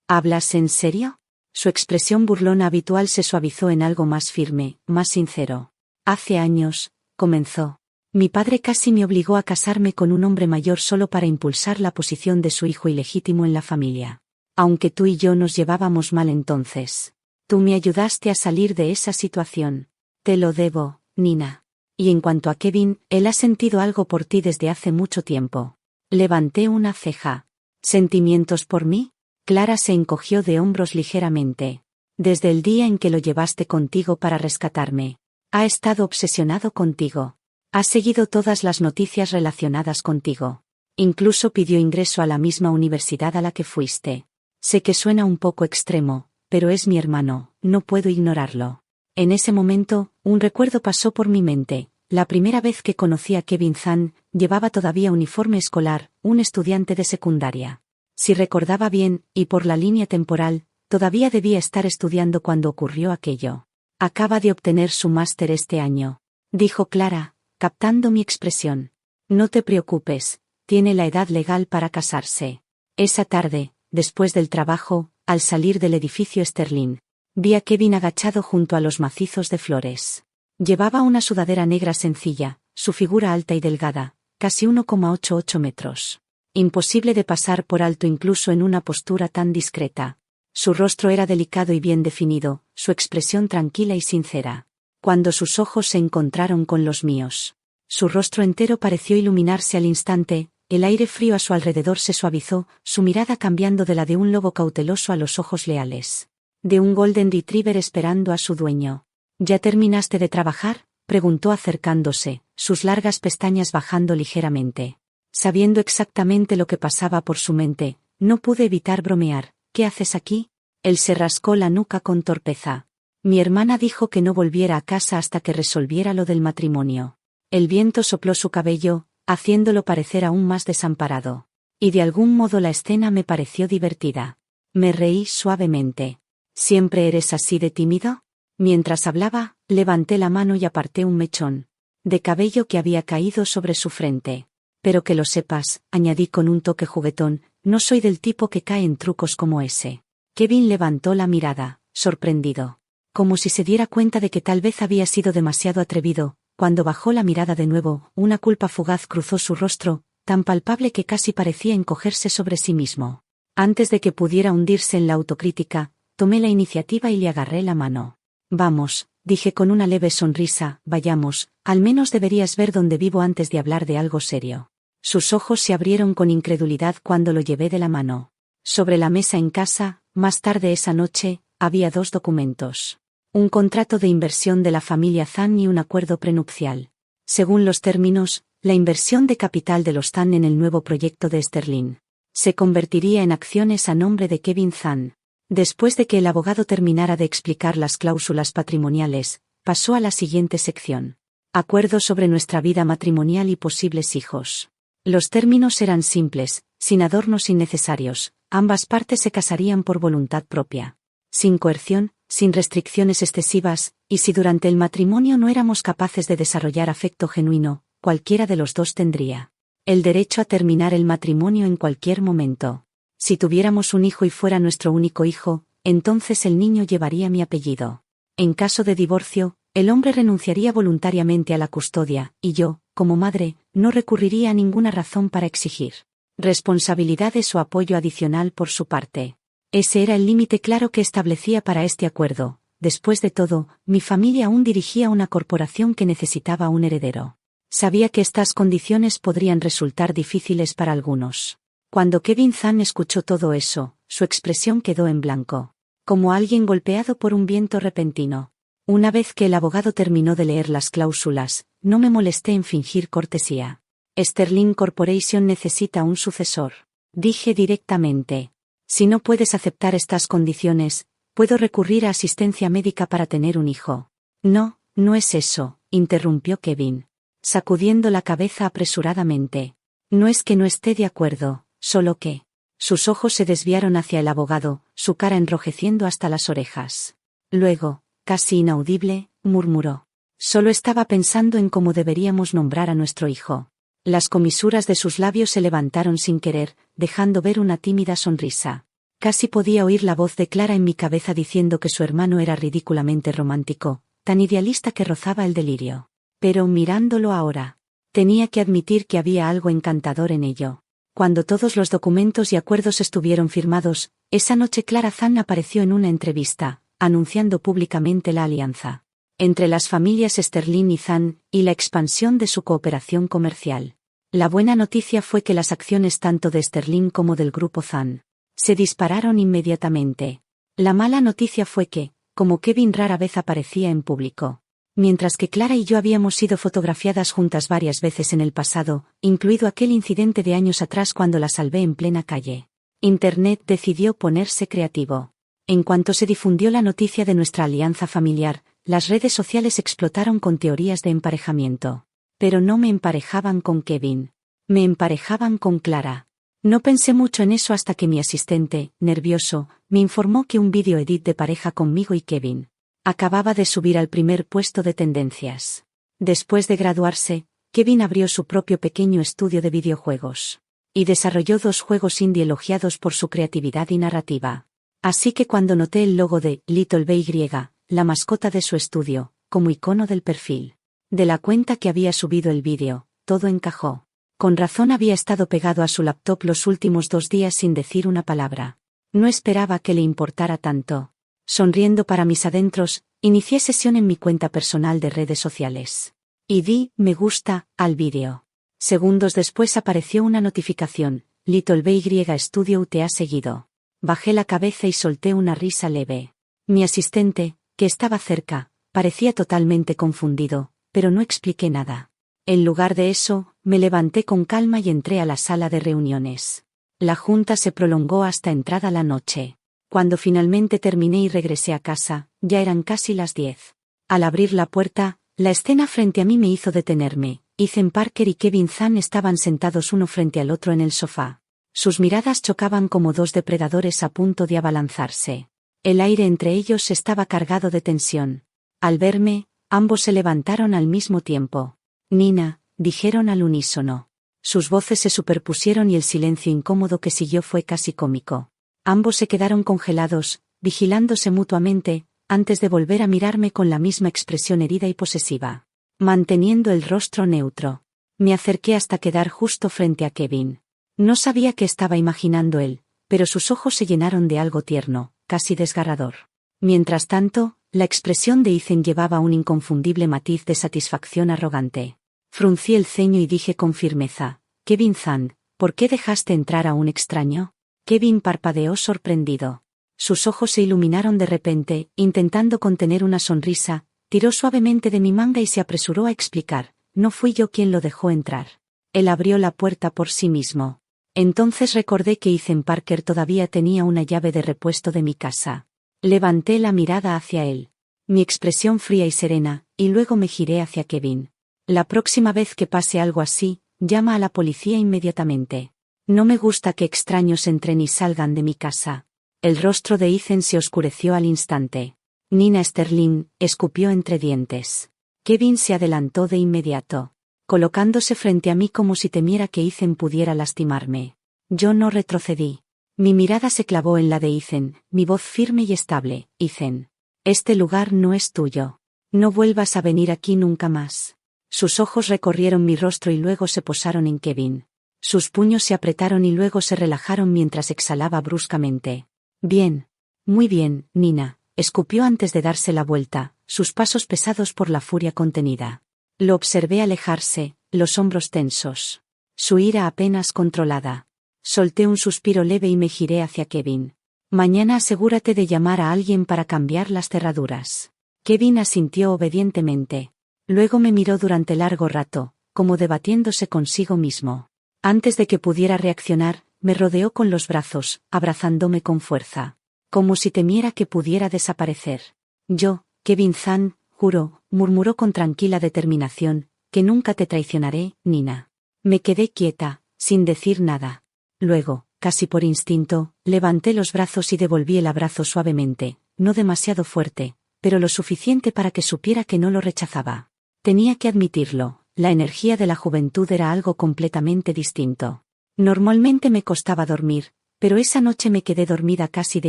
¿Hablas en serio? Su expresión burlona habitual se suavizó en algo más firme, más sincero. Hace años, comenzó. Mi padre casi me obligó a casarme con un hombre mayor solo para impulsar la posición de su hijo ilegítimo en la familia. Aunque tú y yo nos llevábamos mal entonces. Tú me ayudaste a salir de esa situación. Te lo debo, Nina. Y en cuanto a Kevin, él ha sentido algo por ti desde hace mucho tiempo. Levanté una ceja. ¿Sentimientos por mí? Clara se encogió de hombros ligeramente. Desde el día en que lo llevaste contigo para rescatarme. Ha estado obsesionado contigo. Ha seguido todas las noticias relacionadas contigo. Incluso pidió ingreso a la misma universidad a la que fuiste. Sé que suena un poco extremo, pero es mi hermano, no puedo ignorarlo. En ese momento, un recuerdo pasó por mi mente. La primera vez que conocí a Kevin Zahn, llevaba todavía uniforme escolar, un estudiante de secundaria. Si recordaba bien, y por la línea temporal, todavía debía estar estudiando cuando ocurrió aquello. Acaba de obtener su máster este año, dijo Clara, captando mi expresión. No te preocupes, tiene la edad legal para casarse. Esa tarde, después del trabajo, al salir del edificio Sterling, vi a Kevin agachado junto a los macizos de flores. Llevaba una sudadera negra sencilla, su figura alta y delgada, casi 1,88 metros. Imposible de pasar por alto incluso en una postura tan discreta. Su rostro era delicado y bien definido, su expresión tranquila y sincera. Cuando sus ojos se encontraron con los míos, su rostro entero pareció iluminarse al instante, el aire frío a su alrededor se suavizó, su mirada cambiando de la de un lobo cauteloso a los ojos leales. De un golden retriever esperando a su dueño. ¿Ya terminaste de trabajar?, preguntó acercándose, sus largas pestañas bajando ligeramente. Sabiendo exactamente lo que pasaba por su mente, no pude evitar bromear. ¿Qué haces aquí? Él se rascó la nuca con torpeza. Mi hermana dijo que no volviera a casa hasta que resolviera lo del matrimonio. El viento sopló su cabello, haciéndolo parecer aún más desamparado. Y de algún modo la escena me pareció divertida. Me reí suavemente. ¿Siempre eres así de tímido? Mientras hablaba, levanté la mano y aparté un mechón de cabello que había caído sobre su frente. Pero que lo sepas, añadí con un toque juguetón, no soy del tipo que cae en trucos como ese. Kevin levantó la mirada, sorprendido. Como si se diera cuenta de que tal vez había sido demasiado atrevido. Cuando bajó la mirada de nuevo, una culpa fugaz cruzó su rostro, tan palpable que casi parecía encogerse sobre sí mismo. Antes de que pudiera hundirse en la autocrítica, tomé la iniciativa y le agarré la mano. Vamos, dije con una leve sonrisa, vayamos, al menos deberías ver dónde vivo antes de hablar de algo serio. Sus ojos se abrieron con incredulidad cuando lo llevé de la mano. Sobre la mesa en casa, más tarde esa noche, había 2 documentos. Un contrato de inversión de la familia Zahn y un acuerdo prenupcial. Según los términos, la inversión de capital de los Zahn en el nuevo proyecto de Sterling se convertiría en acciones a nombre de Kevin Zahn. Después de que el abogado terminara de explicar las cláusulas patrimoniales, pasó a la siguiente sección. Acuerdo sobre nuestra vida matrimonial y posibles hijos. Los términos eran simples, sin adornos innecesarios, ambas partes se casarían por voluntad propia. Sin coerción, sin restricciones excesivas, y si durante el matrimonio no éramos capaces de desarrollar afecto genuino, cualquiera de los dos tendría el derecho a terminar el matrimonio en cualquier momento. Si tuviéramos un hijo y fuera nuestro único hijo, entonces el niño llevaría mi apellido. En caso de divorcio, el hombre renunciaría voluntariamente a la custodia, y yo, como madre, no recurriría a ninguna razón para exigir responsabilidades o apoyo adicional por su parte. Ese era el límite claro que establecía para este acuerdo. Después de todo, mi familia aún dirigía una corporación que necesitaba un heredero. Sabía que estas condiciones podrían resultar difíciles para algunos. Cuando Kevin Zahn escuchó todo eso, su expresión quedó en blanco, como alguien golpeado por un viento repentino. Una vez que el abogado terminó de leer las cláusulas, no me molesté en fingir cortesía. Sterling Corporation necesita un sucesor. Dije directamente. Si no puedes aceptar estas condiciones, puedo recurrir a asistencia médica para tener un hijo. No, no es eso, interrumpió Kevin, sacudiendo la cabeza apresuradamente. No es que no esté de acuerdo, solo que... Sus ojos se desviaron hacia el abogado, su cara enrojeciendo hasta las orejas. Luego, casi inaudible, murmuró. Solo estaba pensando en cómo deberíamos nombrar a nuestro hijo. Las comisuras de sus labios se levantaron sin querer, dejando ver una tímida sonrisa. Casi podía oír la voz de Clara en mi cabeza diciendo que su hermano era ridículamente romántico, tan idealista que rozaba el delirio. Pero mirándolo ahora, tenía que admitir que había algo encantador en ello. Cuando todos los documentos y acuerdos estuvieron firmados, esa noche Clara Zahn apareció en una entrevista, anunciando públicamente la alianza entre las familias Sterling y Zahn, y la expansión de su cooperación comercial. La buena noticia fue que las acciones tanto de Sterling como del grupo Zahn se dispararon inmediatamente. La mala noticia fue que, como Kevin rara vez aparecía en público, mientras que Clara y yo habíamos sido fotografiadas juntas varias veces en el pasado, incluido aquel incidente de años atrás cuando la salvé en plena calle, Internet decidió ponerse creativo. En cuanto se difundió la noticia de nuestra alianza familiar, las redes sociales explotaron con teorías de emparejamiento. Pero no me emparejaban con Kevin. Me emparejaban con Clara. No pensé mucho en eso hasta que mi asistente, nervioso, me informó que un vídeo edit de pareja conmigo y Kevin acababa de subir al primer puesto de tendencias. Después de graduarse, Kevin abrió su propio pequeño estudio de videojuegos. Y desarrolló 2 juegos indie elogiados por su creatividad y narrativa. Así que cuando noté el logo de Little BY, la mascota de su estudio, como icono del perfil de la cuenta que había subido el vídeo, todo encajó. Con razón había estado pegado a su laptop los últimos 2 días sin decir una palabra. No esperaba que le importara tanto. Sonriendo para mis adentros, inicié sesión en mi cuenta personal de redes sociales. Y di me gusta al vídeo. Segundos después apareció una notificación: Little BY Studio te ha seguido. Bajé la cabeza y solté una risa leve. Mi asistente, que estaba cerca, parecía totalmente confundido, pero no expliqué nada. En lugar de eso, me levanté con calma y entré a la sala de reuniones. La junta se prolongó hasta entrada la noche. Cuando finalmente terminé y regresé a casa, ya eran casi las 10. Al abrir la puerta, la escena frente a mí me hizo detenerme. Ethan Parker y Kevin Zahn estaban sentados uno frente al otro en el sofá. Sus miradas chocaban como 2 depredadores a punto de abalanzarse. El aire entre ellos estaba cargado de tensión. Al verme, ambos se levantaron al mismo tiempo. Nina, dijeron al unísono. Sus voces se superpusieron y el silencio incómodo que siguió fue casi cómico. Ambos se quedaron congelados, vigilándose mutuamente, antes de volver a mirarme con la misma expresión herida y posesiva. Manteniendo el rostro neutro. Me acerqué hasta quedar justo frente a Kevin. No sabía qué estaba imaginando él, pero sus ojos se llenaron de algo tierno, casi desgarrador. Mientras tanto, la expresión de Ethan llevaba un inconfundible matiz de satisfacción arrogante. Fruncí el ceño y dije con firmeza: Kevin Zahn, ¿por qué dejaste entrar a un extraño? Kevin parpadeó sorprendido. Sus ojos se iluminaron de repente, intentando contener una sonrisa. Tiró suavemente de mi manga y se apresuró a explicar: no fui yo quien lo dejó entrar. Él abrió la puerta por sí mismo. Entonces recordé que Ethan Parker todavía tenía una llave de repuesto de mi casa. Levanté la mirada hacia él. Mi expresión fría y serena, y luego me giré hacia Kevin. La próxima vez que pase algo así, llama a la policía inmediatamente. No me gusta que extraños entren y salgan de mi casa. El rostro de Ethan se oscureció al instante. Nina Sterling escupió entre dientes. Kevin se adelantó de inmediato, colocándose frente a mí como si temiera que Ethan pudiera lastimarme. Yo no retrocedí. Mi mirada se clavó en la de Ethan, mi voz firme y estable: Ethan, este lugar no es tuyo. No vuelvas a venir aquí nunca más. Sus ojos recorrieron mi rostro y luego se posaron en Kevin. Sus puños se apretaron y luego se relajaron mientras exhalaba bruscamente. Bien. Muy bien, Nina, escupió antes de darse la vuelta, sus pasos pesados por la furia contenida. Lo observé alejarse, los hombros tensos. Su ira apenas controlada. Solté un suspiro leve y me giré hacia Kevin. Mañana asegúrate de llamar a alguien para cambiar las cerraduras. Kevin asintió obedientemente. Luego me miró durante largo rato, como debatiéndose consigo mismo. Antes de que pudiera reaccionar, me rodeó con los brazos, abrazándome con fuerza. Como si temiera que pudiera desaparecer. Yo, Kevin Zahn, juro, murmuró con tranquila determinación, que nunca te traicionaré, Nina. Me quedé quieta, sin decir nada. Luego, casi por instinto, levanté los brazos y devolví el abrazo suavemente, no demasiado fuerte, pero lo suficiente para que supiera que no lo rechazaba. Tenía que admitirlo, la energía de la juventud era algo completamente distinto. Normalmente me costaba dormir, pero esa noche me quedé dormida casi de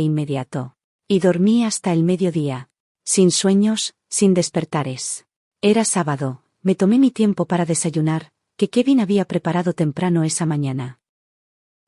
inmediato. Y dormí hasta el mediodía. Sin sueños, sin despertares. Era sábado, me tomé mi tiempo para desayunar, que Kevin había preparado temprano esa mañana.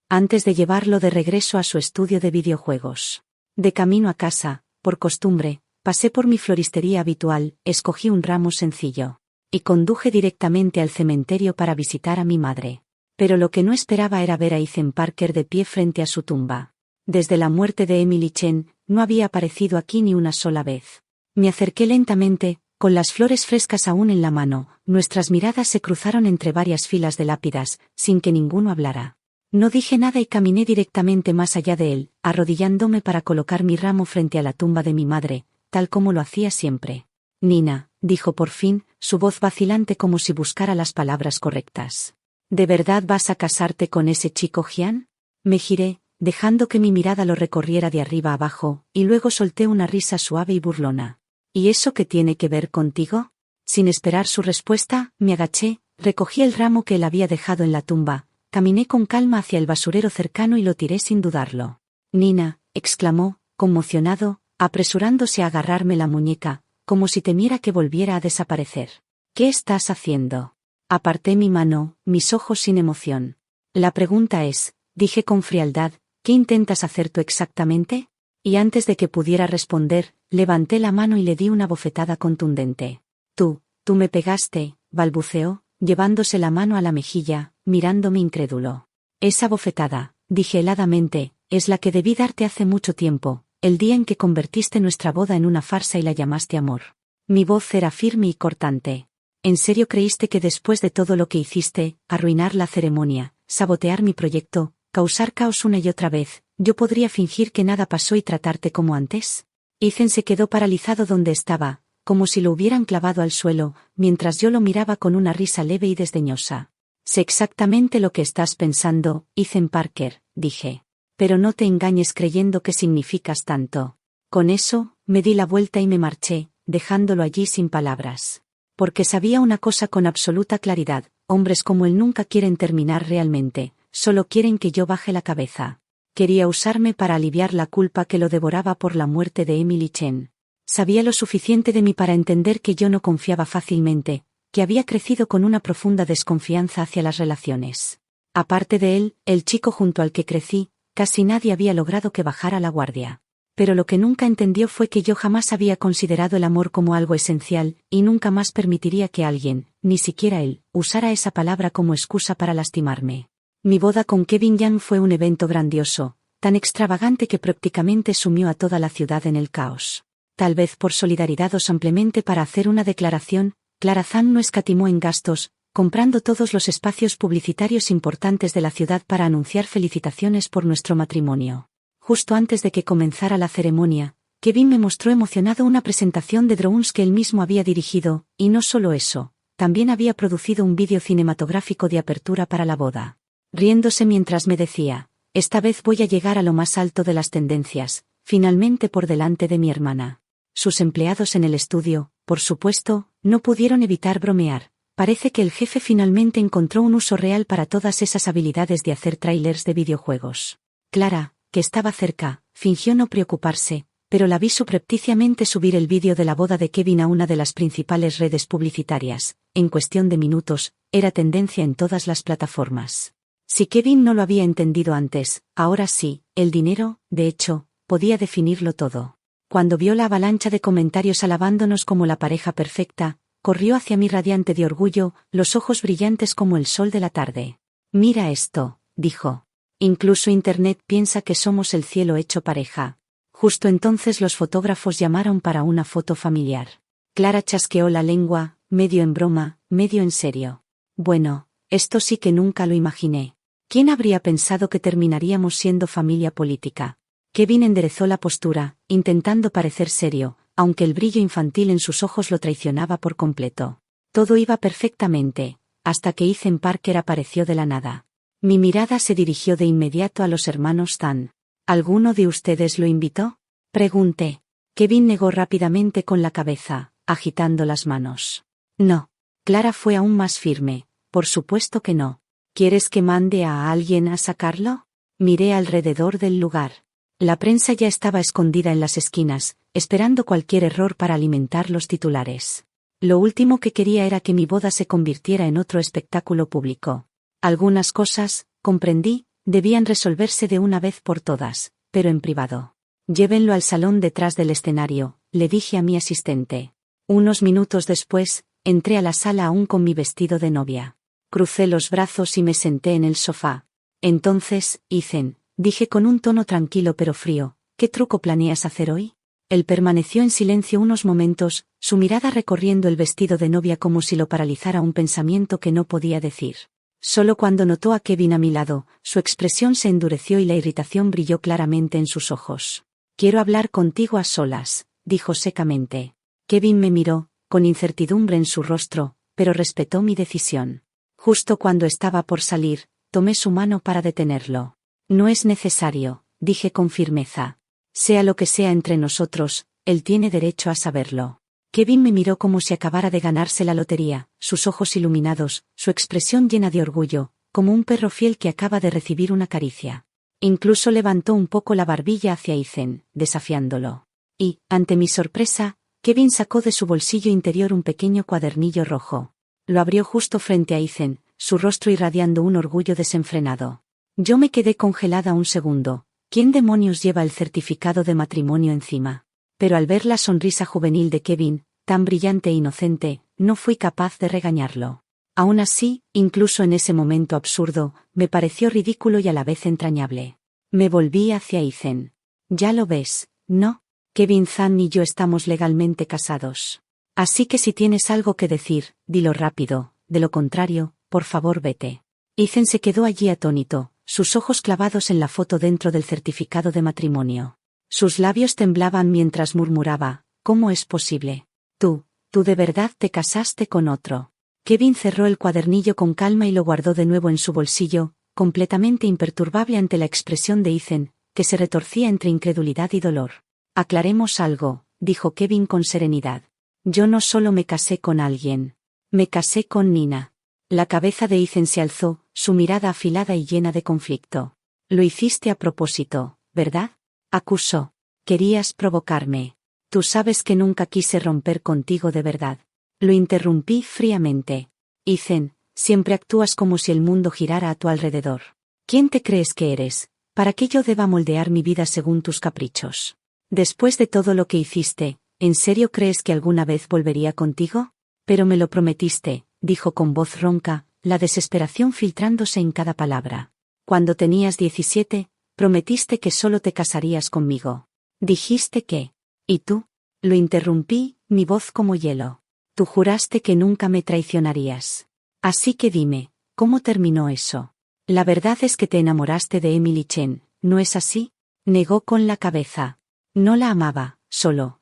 Antes de llevarlo de regreso a su estudio de videojuegos. De camino a casa, por costumbre, pasé por mi floristería habitual, escogí un ramo sencillo. Y conduje directamente al cementerio para visitar a mi madre. Pero lo que no esperaba era ver a Ethan Parker de pie frente a su tumba. Desde la muerte de Emily Chen, no había aparecido aquí ni una sola vez. Me acerqué lentamente, con las flores frescas aún en la mano, nuestras miradas se cruzaron entre varias filas de lápidas, sin que ninguno hablara. No dije nada y caminé directamente más allá de él, arrodillándome para colocar mi ramo frente a la tumba de mi madre, tal como lo hacía siempre. Nina, dijo por fin, su voz vacilante como si buscara las palabras correctas. ¿De verdad vas a casarte con ese chico Jian? Me giré, dejando que mi mirada lo recorriera de arriba abajo, y luego solté una risa suave y burlona. ¿Y eso qué tiene que ver contigo? Sin esperar su respuesta, me agaché, recogí el ramo que él había dejado en la tumba, caminé con calma hacia el basurero cercano y lo tiré sin dudarlo. Nina, exclamó, conmocionado, apresurándose a agarrarme la muñeca, como si temiera que volviera a desaparecer. ¿Qué estás haciendo? Aparté mi mano, mis ojos sin emoción. La pregunta es, dije con frialdad, ¿qué intentas hacer tú exactamente? Y antes de que pudiera responder, levanté la mano y le di una bofetada contundente. Tú me pegaste, balbuceó, llevándose la mano a la mejilla, mirándome incrédulo. Esa bofetada, dije heladamente, es la que debí darte hace mucho tiempo, el día en que convertiste nuestra boda en una farsa y la llamaste amor. Mi voz era firme y cortante. ¿En serio creíste que después de todo lo que hiciste, arruinar la ceremonia, sabotear mi proyecto, causar caos una y otra vez, yo podría fingir que nada pasó y tratarte como antes? Ethan se quedó paralizado donde estaba, como si lo hubieran clavado al suelo, mientras yo lo miraba con una risa leve y desdeñosa. Sé exactamente lo que estás pensando, Ethan Parker, dije. Pero no te engañes creyendo que significas tanto. Con eso, me di la vuelta y me marché, dejándolo allí sin palabras. Porque sabía una cosa con absoluta claridad, hombres como él nunca quieren terminar realmente, solo quieren que yo baje la cabeza. Quería usarme para aliviar la culpa que lo devoraba por la muerte de Emily Chen. Sabía lo suficiente de mí para entender que yo no confiaba fácilmente, que había crecido con una profunda desconfianza hacia las relaciones. Aparte de él, el chico junto al que crecí, casi nadie había logrado que bajara la guardia. Pero lo que nunca entendió fue que yo jamás había considerado el amor como algo esencial, y nunca más permitiría que alguien, ni siquiera él, usara esa palabra como excusa para lastimarme. Mi boda con Kevin Yang fue un evento grandioso, tan extravagante que prácticamente sumió a toda la ciudad en el caos. Tal vez por solidaridad o simplemente para hacer una declaración, Clara Zhang no escatimó en gastos, comprando todos los espacios publicitarios importantes de la ciudad para anunciar felicitaciones por nuestro matrimonio. Justo antes de que comenzara la ceremonia, Kevin me mostró emocionado una presentación de drones que él mismo había dirigido, y no solo eso, también había producido un vídeo cinematográfico de apertura para la boda. Riéndose mientras me decía, esta vez voy a llegar a lo más alto de las tendencias, finalmente por delante de mi hermana. Sus empleados en el estudio, por supuesto, no pudieron evitar bromear. Parece que el jefe finalmente encontró un uso real para todas esas habilidades de hacer trailers de videojuegos. Clara, que estaba cerca, fingió no preocuparse, pero la vi subrepticiamente subir el vídeo de la boda de Kevin a una de las principales redes publicitarias. En cuestión de minutos, era tendencia en todas las plataformas. Si Kevin no lo había entendido antes, ahora sí, el dinero, de hecho, podía definirlo todo. Cuando vio la avalancha de comentarios alabándonos como la pareja perfecta, corrió hacia mí radiante de orgullo, los ojos brillantes como el sol de la tarde. Mira esto, dijo. Incluso Internet piensa que somos el cielo hecho pareja. Justo entonces los fotógrafos llamaron para una foto familiar. Clara chasqueó la lengua, medio en broma, medio en serio. Bueno, esto sí que nunca lo imaginé. ¿Quién habría pensado que terminaríamos siendo familia política? Kevin enderezó la postura, intentando parecer serio, aunque el brillo infantil en sus ojos lo traicionaba por completo. Todo iba perfectamente, hasta que Ethan Parker apareció de la nada. Mi mirada se dirigió de inmediato a los hermanos Tan. ¿Alguno de ustedes lo invitó? Pregunté. Kevin negó rápidamente con la cabeza, agitando las manos. No. Clara fue aún más firme. Por supuesto que no. ¿Quieres que mande a alguien a sacarlo? Miré alrededor del lugar. La prensa ya estaba escondida en las esquinas, esperando cualquier error para alimentar los titulares. Lo último que quería era que mi boda se convirtiera en otro espectáculo público. Algunas cosas, comprendí, debían resolverse de una vez por todas, pero en privado. Llévenlo al salón detrás del escenario, le dije a mi asistente. Unos minutos después, entré a la sala aún con mi vestido de novia. Crucé los brazos y me senté en el sofá. Entonces, Ethan, dije con un tono tranquilo pero frío, ¿qué truco planeas hacer hoy? Él permaneció en silencio unos momentos, su mirada recorriendo el vestido de novia como si lo paralizara un pensamiento que no podía decir. Solo cuando notó a Kevin a mi lado, su expresión se endureció y la irritación brilló claramente en sus ojos. «Quiero hablar contigo a solas», dijo secamente. Kevin me miró, con incertidumbre en su rostro, pero respetó mi decisión. Justo cuando estaba por salir, tomé su mano para detenerlo. «No es necesario», dije con firmeza. «Sea lo que sea entre nosotros, él tiene derecho a saberlo». Kevin me miró como si acabara de ganarse la lotería, sus ojos iluminados, su expresión llena de orgullo, como un perro fiel que acaba de recibir una caricia. Incluso levantó un poco la barbilla hacia Ethan, desafiándolo. Y, ante mi sorpresa, Kevin sacó de su bolsillo interior un pequeño cuadernillo rojo. Lo abrió justo frente a Ethan, su rostro irradiando un orgullo desenfrenado. Yo me quedé congelada un segundo. ¿Quién demonios lleva el certificado de matrimonio encima? Pero al ver la sonrisa juvenil de Kevin, tan brillante e inocente, no fui capaz de regañarlo. Aún así, incluso en ese momento absurdo, me pareció ridículo y a la vez entrañable. Me volví hacia Ethan. «Ya lo ves, ¿no? Kevin Zan y yo estamos legalmente casados. Así que si tienes algo que decir, dilo rápido, de lo contrario, por favor vete». Ethan se quedó allí atónito, sus ojos clavados en la foto dentro del certificado de matrimonio. Sus labios temblaban mientras murmuraba: «¿Cómo es posible? Tú de verdad te casaste con otro». Kevin cerró el cuadernillo con calma y lo guardó de nuevo en su bolsillo, completamente imperturbable ante la expresión de Ethan, que se retorcía entre incredulidad y dolor. «Aclaremos algo», dijo Kevin con serenidad. «Yo no solo me casé con alguien. Me casé con Nina». La cabeza de Ethan se alzó, su mirada afilada y llena de conflicto. «Lo hiciste a propósito, ¿verdad?», acusó. «Querías provocarme. Tú sabes que nunca quise romper contigo de verdad». Lo interrumpí fríamente. «Ethan, siempre actúas como si el mundo girara a tu alrededor. ¿Quién te crees que eres, para que yo deba moldear mi vida según tus caprichos? Después de todo lo que hiciste, ¿en serio crees que alguna vez volvería contigo? Pero me lo prometiste», dijo con voz ronca, la desesperación filtrándose en cada palabra. «Cuando tenías 17, prometiste que solo te casarías conmigo. Dijiste que... ¿Y tú?», lo interrumpí, mi voz como hielo. «Tú juraste que nunca me traicionarías. Así que dime, ¿cómo terminó eso? La verdad es que te enamoraste de Emily Chen, ¿no es así?». Negó con la cabeza. «No la amaba, solo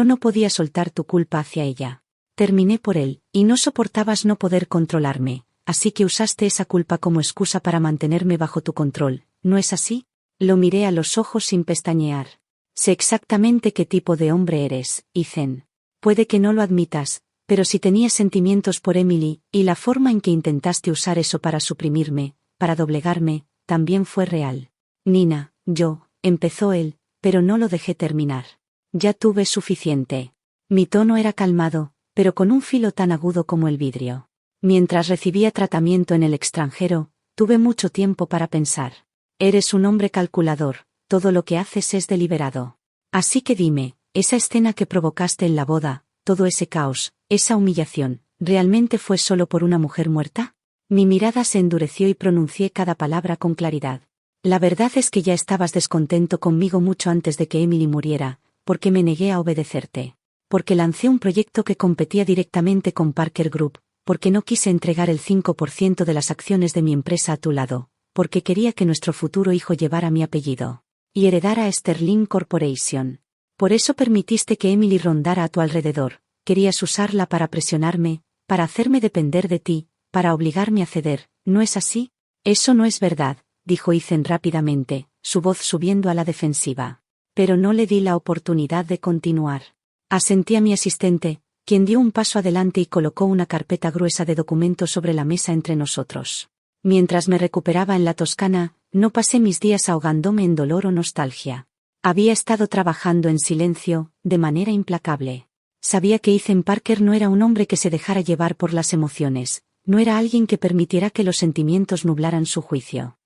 no podía soltar tu culpa hacia ella. Terminé por él, y no soportabas no poder controlarme, así que usaste esa culpa como excusa para mantenerme bajo tu control, ¿no es así?». Lo miré a los ojos sin pestañear. «Sé exactamente qué tipo de hombre eres, Ethan. Puede que no lo admitas, pero si tenías sentimientos por Emily, y la forma en que intentaste usar eso para suprimirme, para doblegarme, también fue real». «Nina, empezó él, pero no lo dejé terminar. Ya tuve suficiente». Mi tono era calmado, pero con un filo tan agudo como el vidrio. Mientras recibía tratamiento en el extranjero, tuve mucho tiempo para pensar. «Eres un hombre calculador, todo lo que haces es deliberado. Así que dime, esa escena que provocaste en la boda, todo ese caos, esa humillación, ¿realmente fue solo por una mujer muerta?». Mi mirada se endureció y pronuncié cada palabra con claridad. «La verdad es que ya estabas descontento conmigo mucho antes de que Emily muriera, porque me negué a obedecerte. Porque lancé un proyecto que competía directamente con Parker Group, porque no quise entregar el 5% de las acciones de mi empresa a tu lado, porque quería que nuestro futuro hijo llevara mi apellido y heredara a Sterling Corporation. Por eso permitiste que Emily rondara a tu alrededor, querías usarla para presionarme, para hacerme depender de ti, para obligarme a ceder, ¿no es así?». «Eso no es verdad», dijo Ethan rápidamente, su voz subiendo a la defensiva. Pero no le di la oportunidad de continuar. Asentí a mi asistente, quien dio un paso adelante y colocó una carpeta gruesa de documentos sobre la mesa entre nosotros. Mientras me recuperaba en la Toscana, no pasé mis días ahogándome en dolor o nostalgia. Había estado trabajando en silencio, de manera implacable. Sabía que Ethan Parker no era un hombre que se dejara llevar por las emociones, no era alguien que permitiera que los sentimientos nublaran su juicio.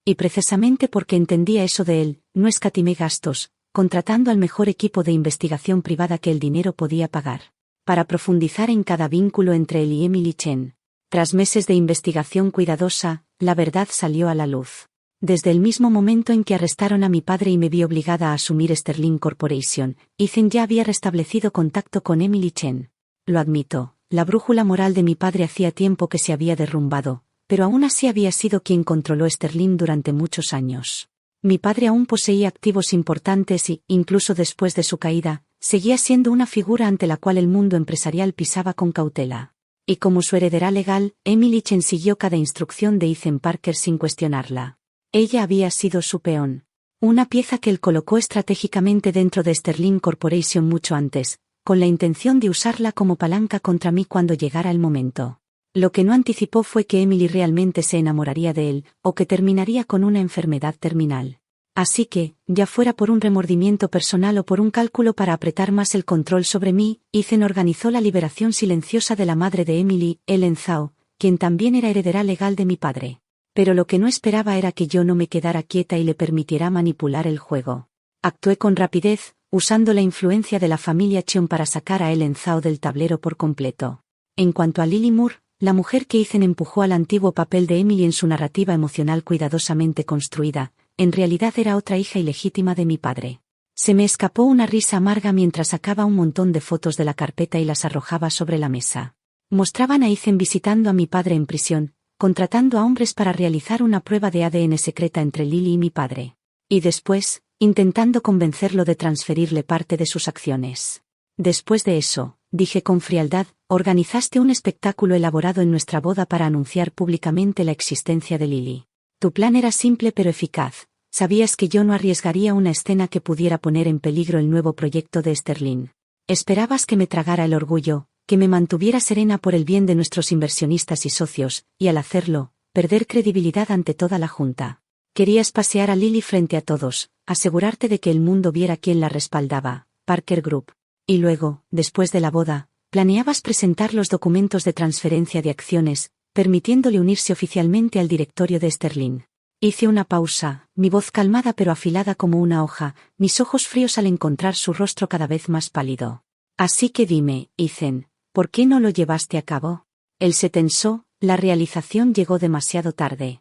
Y precisamente porque entendía eso de él, no escatimé gastos, contratando al mejor equipo de investigación privada que el dinero podía pagar, para profundizar en cada vínculo entre él y Emily Chen. Tras meses de investigación cuidadosa, la verdad salió a la luz. Desde el mismo momento en que arrestaron a mi padre y me vi obligada a asumir Sterling Corporation, Ethan ya había restablecido contacto con Emily Chen. Lo admito, la brújula moral de mi padre hacía tiempo que se había derrumbado, pero aún así había sido quien controló Sterling durante muchos años. Mi padre aún poseía activos importantes y, incluso después de su caída, seguía siendo una figura ante la cual el mundo empresarial pisaba con cautela. Y como su heredera legal, Emily Chen siguió cada instrucción de Ethan Parker sin cuestionarla. Ella había sido su peón. Una pieza que él colocó estratégicamente dentro de Sterling Corporation mucho antes, con la intención de usarla como palanca contra mí cuando llegara el momento. Lo que no anticipó fue que Emily realmente se enamoraría de él, o que terminaría con una enfermedad terminal. Así que, ya fuera por un remordimiento personal o por un cálculo para apretar más el control sobre mí, Ethan organizó la liberación silenciosa de la madre de Emily, Ellen Zhao, quien también era heredera legal de mi padre. Pero lo que no esperaba era que yo no me quedara quieta y le permitiera manipular el juego. Actué con rapidez, usando la influencia de la familia Cheung para sacar a Ellen Zhao del tablero por completo. En cuanto a Lily Moore, la mujer que Ethan empujó al antiguo papel de Emily en su narrativa emocional cuidadosamente construida, en realidad era otra hija ilegítima de mi padre. Se me escapó una risa amarga mientras sacaba un montón de fotos de la carpeta y las arrojaba sobre la mesa. Mostraban a Ethan visitando a mi padre en prisión, contratando a hombres para realizar una prueba de ADN secreta entre Lily y mi padre. Y después, intentando convencerlo de transferirle parte de sus acciones. Después de eso, dije con frialdad, organizaste un espectáculo elaborado en nuestra boda para anunciar públicamente la existencia de Lily. Tu plan era simple pero eficaz. Sabías que yo no arriesgaría una escena que pudiera poner en peligro el nuevo proyecto de Sterling. Esperabas que me tragara el orgullo, que me mantuviera serena por el bien de nuestros inversionistas y socios, y al hacerlo, perder credibilidad ante toda la junta. Querías pasear a Lily frente a todos, asegurarte de que el mundo viera quién la respaldaba, Parker Group. Y luego, después de la boda, planeabas presentar los documentos de transferencia de acciones, permitiéndole unirse oficialmente al directorio de Sterling. Hice una pausa, mi voz calmada pero afilada como una hoja, mis ojos fríos al encontrar su rostro cada vez más pálido. Así que dime, Ethan, ¿por qué no lo llevaste a cabo? Él se tensó, la realización llegó demasiado tarde.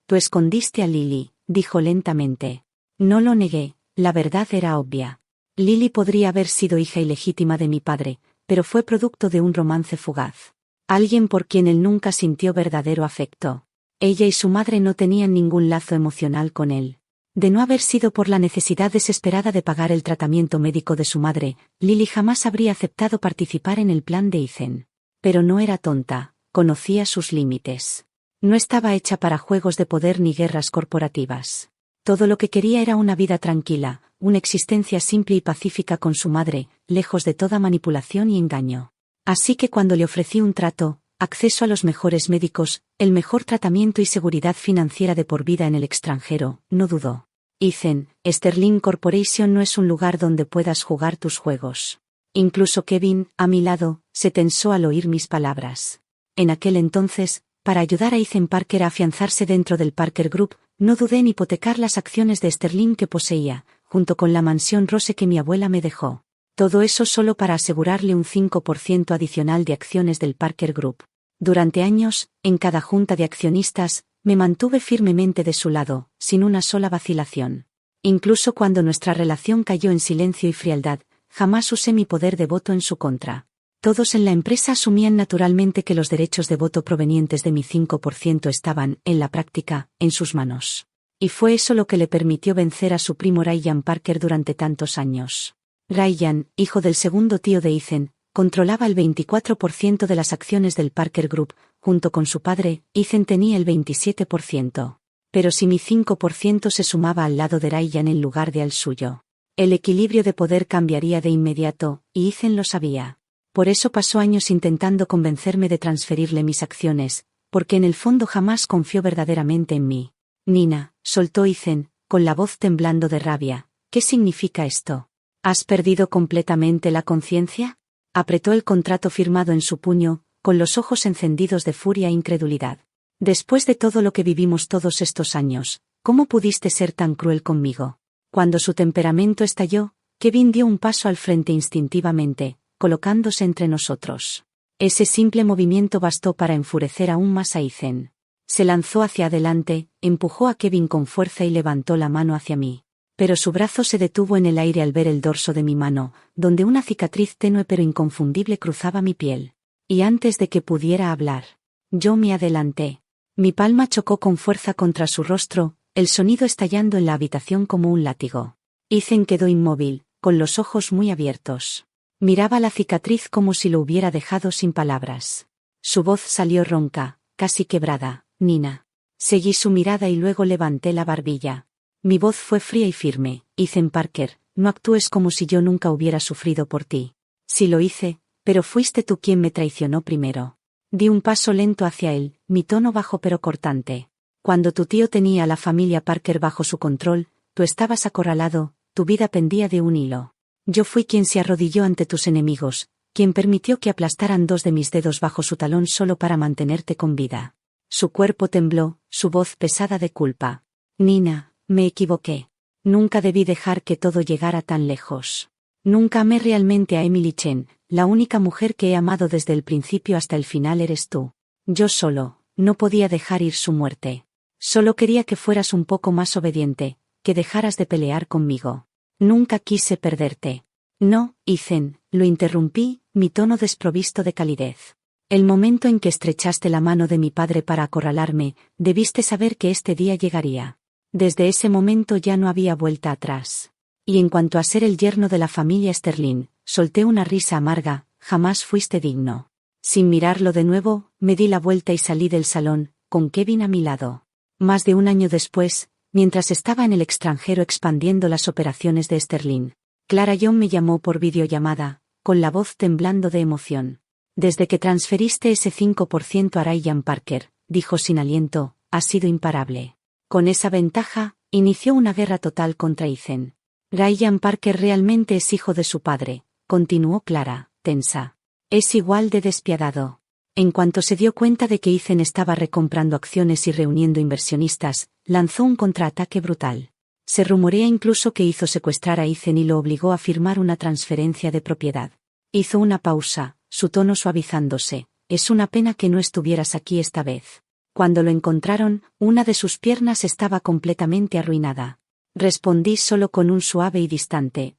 Tú escondiste a Lily, dijo lentamente. No lo negué, la verdad era obvia. Lily podría haber sido hija ilegítima de mi padre, pero fue producto de un romance fugaz. Alguien por quien él nunca sintió verdadero afecto. Ella y su madre no tenían ningún lazo emocional con él. De no haber sido por la necesidad desesperada de pagar el tratamiento médico de su madre, Lily jamás habría aceptado participar en el plan de Ethan. Pero no era tonta, conocía sus límites. No estaba hecha para juegos de poder ni guerras corporativas. Todo lo que quería era una vida tranquila, una existencia simple y pacífica con su madre, lejos de toda manipulación y engaño. Así que cuando le ofrecí un trato, acceso a los mejores médicos, el mejor tratamiento y seguridad financiera de por vida en el extranjero, no dudó. Ethan, Sterling Corporation no es un lugar donde puedas jugar tus juegos. Incluso Kevin, a mi lado, se tensó al oír mis palabras. En aquel entonces, para ayudar a Ethan Parker a afianzarse dentro del Parker Group, no dudé en hipotecar las acciones de Sterling que poseía, junto con la mansión Rose que mi abuela me dejó. Todo eso solo para asegurarle un 5% adicional de acciones del Parker Group. Durante años, en cada junta de accionistas, me mantuve firmemente de su lado, sin una sola vacilación. Incluso cuando nuestra relación cayó en silencio y frialdad, jamás usé mi poder de voto en su contra. Todos en la empresa asumían naturalmente que los derechos de voto provenientes de mi 5% estaban, en la práctica, en sus manos. Y fue eso lo que le permitió vencer a su primo Ryan Parker durante tantos años. Ryan, hijo del segundo tío de Ethan, controlaba el 24% de las acciones del Parker Group, junto con su padre, Ethan tenía el 27%. Pero si mi 5% se sumaba al lado de Ryan en lugar de al suyo, el equilibrio de poder cambiaría de inmediato, y Ethan lo sabía. Por eso pasó años intentando convencerme de transferirle mis acciones, porque en el fondo jamás confió verdaderamente en mí. Nina, soltó Ethan, con la voz temblando de rabia, ¿qué significa esto? ¿Has perdido completamente la conciencia? Apretó el contrato firmado en su puño, con los ojos encendidos de furia e incredulidad. Después de todo lo que vivimos todos estos años, ¿cómo pudiste ser tan cruel conmigo? Cuando su temperamento estalló, Kevin dio un paso al frente instintivamente, colocándose entre nosotros. Ese simple movimiento bastó para enfurecer aún más a Ethan. Se lanzó hacia adelante, empujó a Kevin con fuerza y levantó la mano hacia mí. Pero su brazo se detuvo en el aire al ver el dorso de mi mano, donde una cicatriz tenue pero inconfundible cruzaba mi piel. Y antes de que pudiera hablar, yo me adelanté. Mi palma chocó con fuerza contra su rostro, el sonido estallando en la habitación como un látigo. Ethan quedó inmóvil, con los ojos muy abiertos. Miraba la cicatriz como si lo hubiera dejado sin palabras. Su voz salió ronca, casi quebrada. Nina. Seguí su mirada y luego levanté la barbilla. Mi voz fue fría y firme. Ethan Parker, no actúes como si yo nunca hubiera sufrido por ti. Sí lo hice, pero fuiste tú quien me traicionó primero. Di un paso lento hacia él, mi tono bajo pero cortante. Cuando tu tío tenía a la familia Parker bajo su control, tú estabas acorralado, tu vida pendía de un hilo. Yo fui quien se arrodilló ante tus enemigos, quien permitió que aplastaran 2 de mis dedos bajo su talón solo para mantenerte con vida. Su cuerpo tembló, su voz pesada de culpa. Nina, me equivoqué. Nunca debí dejar que todo llegara tan lejos. Nunca amé realmente a Emily Chen, la única mujer que he amado desde el principio hasta el final eres tú. Yo solo, no podía dejar ir su muerte. Solo quería que fueras un poco más obediente, que dejaras de pelear conmigo. Nunca quise perderte. No, Ethan, lo interrumpí, mi tono desprovisto de calidez. El momento en que estrechaste la mano de mi padre para acorralarme, debiste saber que este día llegaría. Desde ese momento ya no había vuelta atrás. Y en cuanto a ser el yerno de la familia Sterling, solté una risa amarga, jamás fuiste digno. Sin mirarlo de nuevo, me di la vuelta y salí del salón, con Kevin a mi lado. Más de un año después, mientras estaba en el extranjero expandiendo las operaciones de Sterling, Clara Young me llamó por videollamada, con la voz temblando de emoción. Desde que transferiste ese 5% a Ryan Parker, dijo sin aliento, ha sido imparable. Con esa ventaja, inició una guerra total contra Ethan. Ryan Parker realmente es hijo de su padre, continuó Clara, tensa. Es igual de despiadado. En cuanto se dio cuenta de que Ethan estaba recomprando acciones y reuniendo inversionistas, lanzó un contraataque brutal. Se rumorea incluso que hizo secuestrar a Ethan y lo obligó a firmar una transferencia de propiedad. Hizo una pausa, su tono suavizándose. Es una pena que no estuvieras aquí esta vez. Cuando lo encontraron, una de sus piernas estaba completamente arruinada. Respondí solo con un suave y distante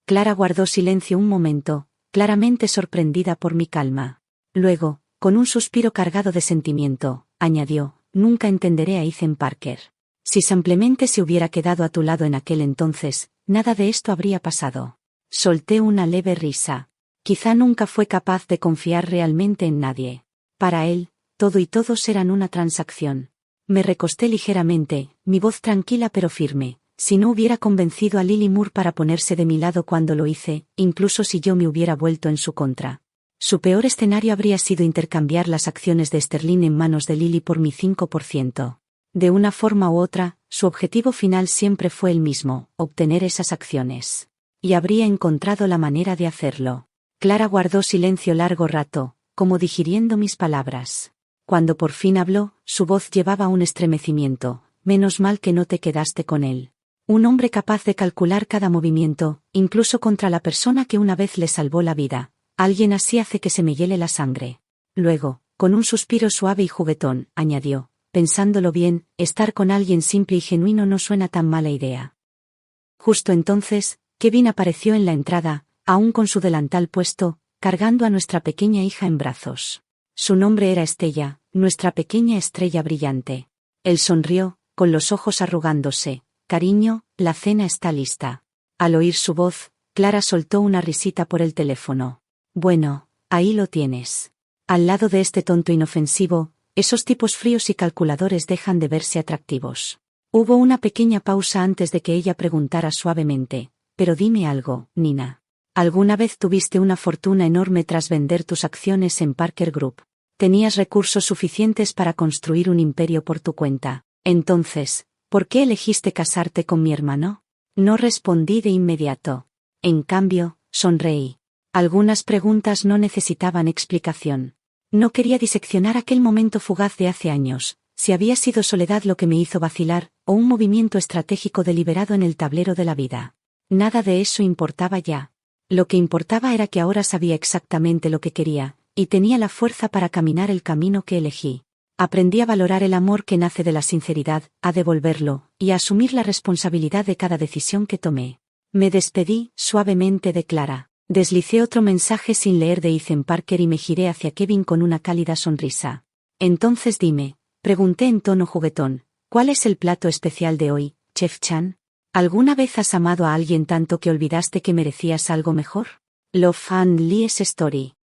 Clara guardó silencio un momento, claramente sorprendida por mi calma. Luego, con un suspiro cargado de sentimiento, añadió, nunca entenderé a Ethan Parker. Si simplemente se hubiera quedado a tu lado en aquel entonces, nada de esto habría pasado. Solté una leve risa. Quizá nunca fue capaz de confiar realmente en nadie. Para él, todo y todos eran una transacción. Me recosté ligeramente, mi voz tranquila pero firme. Si no hubiera convencido a Lily Moore para ponerse de mi lado cuando lo hice, incluso si yo me hubiera vuelto en su contra. Su peor escenario habría sido intercambiar las acciones de Sterling en manos de Lily por mi 5%. De una forma u otra, su objetivo final siempre fue el mismo, obtener esas acciones. Y habría encontrado la manera de hacerlo. Clara guardó silencio largo rato, como digiriendo mis palabras. Cuando por fin habló, su voz llevaba un estremecimiento. Menos mal que no te quedaste con él. Un hombre capaz de calcular cada movimiento, incluso contra la persona que una vez le salvó la vida. Alguien así hace que se me hiele la sangre. Luego, con un suspiro suave y juguetón, añadió, pensándolo bien, estar con alguien simple y genuino no suena tan mala idea. Justo entonces, Kevin apareció en la entrada, aún con su delantal puesto, cargando a nuestra pequeña hija en brazos. Su nombre era Estella, nuestra pequeña estrella brillante. Él sonrió, con los ojos arrugándose. Cariño, la cena está lista. Al oír su voz, Clara soltó una risita por el teléfono. Bueno, ahí lo tienes. Al lado de este tonto inofensivo, esos tipos fríos y calculadores dejan de verse atractivos. Hubo una pequeña pausa antes de que ella preguntara suavemente, pero dime algo, Nina. ¿Alguna vez tuviste una fortuna enorme tras vender tus acciones en Parker Group? ¿Tenías recursos suficientes para construir un imperio por tu cuenta? Entonces, ¿por qué elegiste casarte con mi hermano? No respondí de inmediato. En cambio, sonreí. Algunas preguntas no necesitaban explicación. No quería diseccionar aquel momento fugaz de hace años, si había sido soledad lo que me hizo vacilar, o un movimiento estratégico deliberado en el tablero de la vida. Nada de eso importaba ya. Lo que importaba era que ahora sabía exactamente lo que quería, y tenía la fuerza para caminar el camino que elegí. Aprendí a valorar el amor que nace de la sinceridad, a devolverlo, y a asumir la responsabilidad de cada decisión que tomé. Me despedí, suavemente de Clara. Deslicé otro mensaje sin leer de Ethan Parker y me giré hacia Kevin con una cálida sonrisa. Entonces dime, Pregunté en tono juguetón. ¿Cuál es el plato especial de hoy, Chef Chan? ¿Alguna vez has amado a alguien tanto que olvidaste que merecías algo mejor? Love and Lies Story.